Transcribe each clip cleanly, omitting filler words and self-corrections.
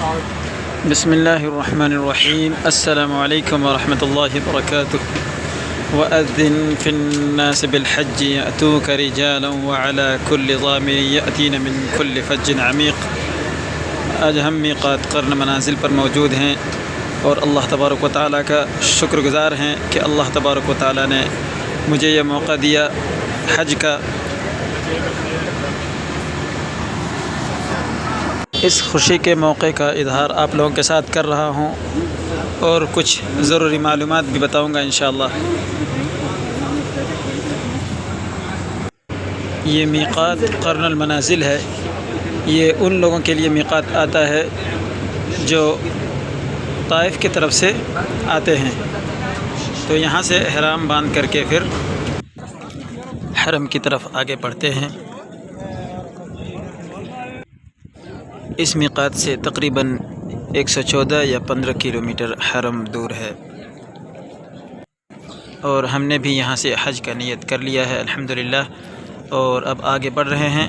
بسم الله الرحمن الرحيم. السلام عليكم ورحمة الله وبركاته. وأذن في الناس بالحج يأتوك رجالا وعلى كل ضامر يأتين من كل فج عميق. آج ہم میقات قرن منازل پر موجود ہیں اور اللہ تبارک و تعالیٰ کا شکر گزار ہیں کہ اللہ تبارک و تعالیٰ نے مجھے یہ موقع دیا حج کا۔ اس خوشی کے موقع کا اظہار آپ لوگوں کے ساتھ کر رہا ہوں اور کچھ ضروری معلومات بھی بتاؤں گا انشاءاللہ۔ یہ میقات قرن المنازل ہے، یہ ان لوگوں کے لیے میقات آتا ہے جو طائف کی طرف سے آتے ہیں، تو یہاں سے احرام باندھ کر کے پھر حرم کی طرف آگے بڑھتے ہیں۔ اس میقات سے تقریباً 114 یا 15 کلومیٹر حرم دور ہے، اور ہم نے بھی یہاں سے حج کا نیت کر لیا ہے الحمدللہ، اور اب آگے بڑھ رہے ہیں۔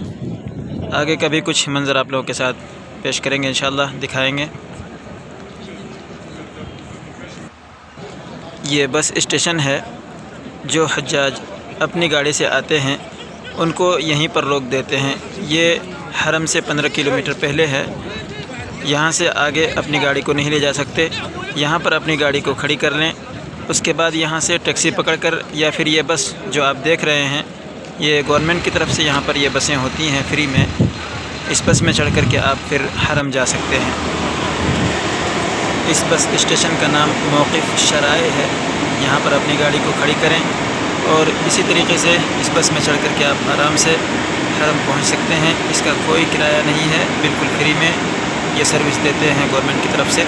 آگے کا بھی کچھ منظر آپ لوگوں کے ساتھ پیش کریں گے انشاءاللہ، دکھائیں گے۔ یہ بس اسٹیشن ہے، جو حجاج اپنی گاڑی سے آتے ہیں ان کو یہیں پر روک دیتے ہیں۔ یہ حرم سے 15 کلومیٹر پہلے ہے، یہاں سے آگے اپنی گاڑی کو نہیں لے جا سکتے، یہاں پر اپنی گاڑی کو کھڑی کر لیں، اس کے بعد یہاں سے ٹیکسی پکڑ کر یا پھر یہ بس جو آپ دیکھ رہے ہیں یہ گورنمنٹ کی طرف سے یہاں پر یہ بسیں ہوتی ہیں فری میں، اس بس میں چڑھ کر کے آپ پھر حرم جا سکتے ہیں۔ اس بس اسٹیشن کا نام موقف شرائع ہے، یہاں پر اپنی گاڑی کو کھڑی کریں اور اسی طریقے سے اس بس میں چڑھ کر کے آپ آرام سے حرم پہنچ سکتے ہیں۔ اس کا کوئی کرایہ نہیں ہے، بالکل فری میں یہ سروس دیتے ہیں گورنمنٹ کی طرف سے۔